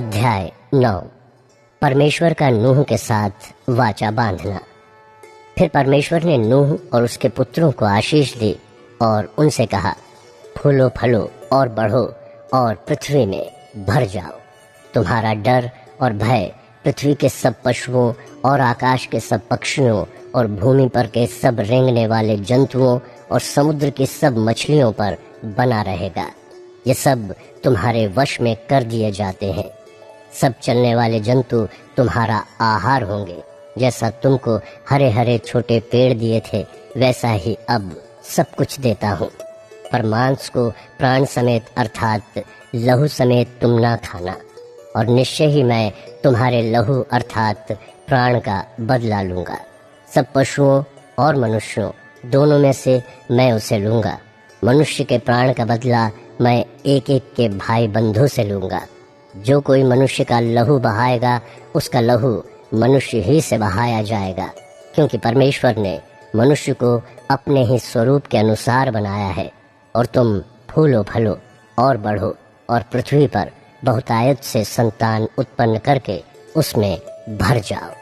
अध्याय 9। परमेश्वर का नूह के साथ वाचा बांधना। फिर परमेश्वर ने नूह और उसके पुत्रों को आशीष दी और उनसे कहा, फूलो फलो और बढ़ो और पृथ्वी में भर जाओ। तुम्हारा डर और भय पृथ्वी के सब पशुओं और आकाश के सब पक्षियों और भूमि पर के सब रेंगने वाले जंतुओं और समुद्र की सब मछलियों पर बना रहेगा। ये सब तुम्हारे वश में कर दिए जाते हैं। सब चलने वाले जंतु तुम्हारा आहार होंगे। जैसा तुमको हरे हरे छोटे पेड़ दिए थे, वैसा ही अब सब कुछ देता हूँ। पर मांस को प्राण समेत अर्थात लहू समेत तुम ना खाना, और निश्चय ही मैं तुम्हारे लहू अर्थात प्राण का बदला लूंगा। सब पशुओं और मनुष्यों दोनों में से मैं उसे लूंगा। मनुष्य के प्राण का बदला मैं एक एक के भाई बंधु से लूंगा। जो कोई मनुष्य का लहू बहाएगा, उसका लहू मनुष्य ही से बहाया जाएगा, क्योंकि परमेश्वर ने मनुष्य को अपने ही स्वरूप के अनुसार बनाया है। और तुम फूलो फलो और बढ़ो और पृथ्वी पर बहुतायत से संतान उत्पन्न करके उसमें भर जाओ।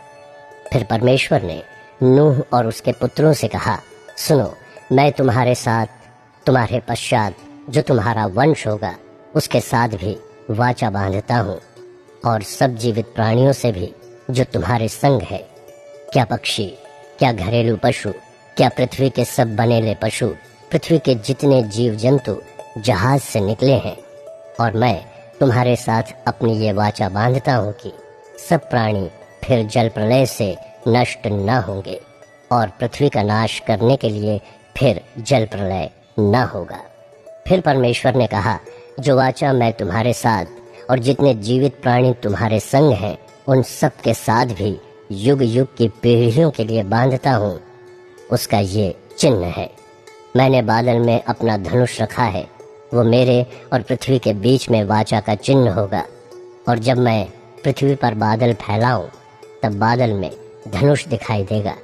फिर परमेश्वर ने नूह और उसके पुत्रों से कहा, सुनो, मैं तुम्हारे साथ, तुम्हारे पश्चात जो तुम्हारा वंश होगा उसके साथ भी वाचा बांधता हूँ, और सब जीवित प्राणियों से भी जो तुम्हारे संग है, क्या पक्षी, क्या घरेलू पशु, क्या पृथ्वी के सब बनेले पशु, पृथ्वी के जितने जीव जंतु जहाज से निकले हैं। और मैं तुम्हारे साथ अपनी ये वाचा बांधता हूँ कि सब प्राणी फिर जल प्रलय से नष्ट न होंगे, और पृथ्वी का नाश करने के लिए फिर जल प्रलय न होगा। फिर परमेश्वर ने कहा, जो वाचा मैं तुम्हारे साथ और जितने जीवित प्राणी तुम्हारे संग हैं, उन सब के साथ भी युग युग की पीढ़ियों के लिए बांधता हूँ, उसका ये चिन्ह है। मैंने बादल में अपना धनुष रखा है, वो मेरे और पृथ्वी के बीच में वाचा का चिन्ह होगा। और जब मैं पृथ्वी पर बादल फैलाऊं, तब बादल में धनुष दिखाई देगा।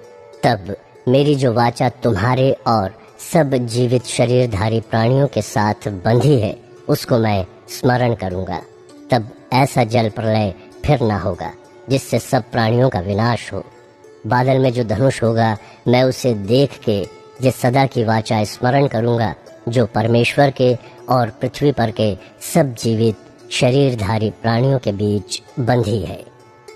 तब मेरी जो वाचा तुम्हारे और सब जीवित शरीरधारी प्राणियों के साथ बंधी है, उसको मैं स्मरण करूंगा। तब ऐसा जल प्रलय फिर ना होगा जिससे सब प्राणियों का विनाश हो। बादल में जो धनुष होगा, मैं उसे देख के ये सदा की वाचा स्मरण करूंगा जो परमेश्वर के और पृथ्वी पर के सब जीवित शरीरधारी प्राणियों के बीच बंधी है।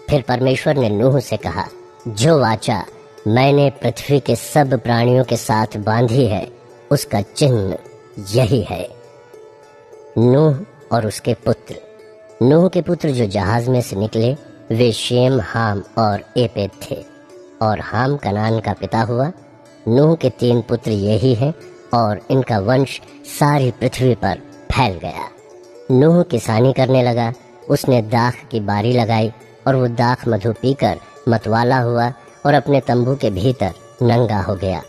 फिर परमेश्वर ने नूह से कहा, जो वाचा मैंने पृथ्वी के सब प्राणियों के साथ बांधी है, उसका चिन्ह यही है। नूह और उसके पुत्र। नूह के पुत्र जो जहाज में से निकले, वे शेम, हाम और एपेद थे, और हाम कनान का पिता हुआ। नूह के 3 पुत्र यही हैं, और इनका वंश सारी पृथ्वी पर फैल गया। नूह किसानी करने लगा। उसने दाख की बारी लगाई, और वो दाख मधु पीकर मतवाला हुआ और अपने तंबू के भीतर नंगा हो गया।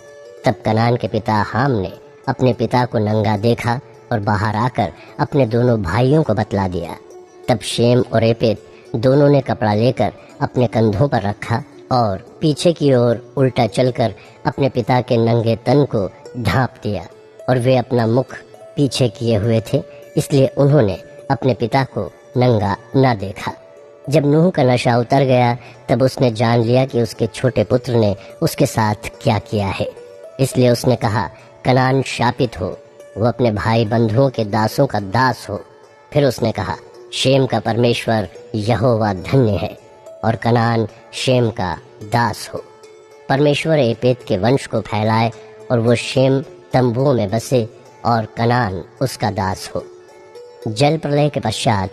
तब कनान के पिता हाम ने अपने पिता को नंगा देखा और बाहर आकर अपने दोनों भाइयों को बतला दिया। तब शेम और एपेद दोनों ने कपड़ा लेकर अपने कंधों पर रखा और पीछे की ओर उल्टा चलकर अपने पिता के नंगे तन को ढांप दिया। और वे अपना मुख पीछे किए हुए थे, इसलिए उन्होंने अपने पिता को नंगा न देखा। जब नूह का नशा उतर गया, तब उसने जान लिया कि उसके छोटे पुत्र ने उसके साथ क्या किया है। इसलिए उसने कहा, कनान शापित हो, वो अपने भाई बंधुओं के दासों का दास हो। फिर उसने कहा, शेम का परमेश्वर यहोवा धन्य है, और कनान शेम का दास हो। परमेश्वर एपेद के वंश को फैलाए, और वो शेम तंबुओं में बसे और कनान उसका दास हो। जल प्रलय के पश्चात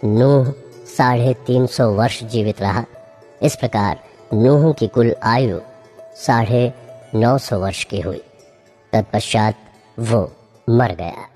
नूह 350 वर्ष जीवित रहा। इस प्रकार नूह की कुल आयु 950 वर्ष की हुई। तत्पश्चात वो मर गया।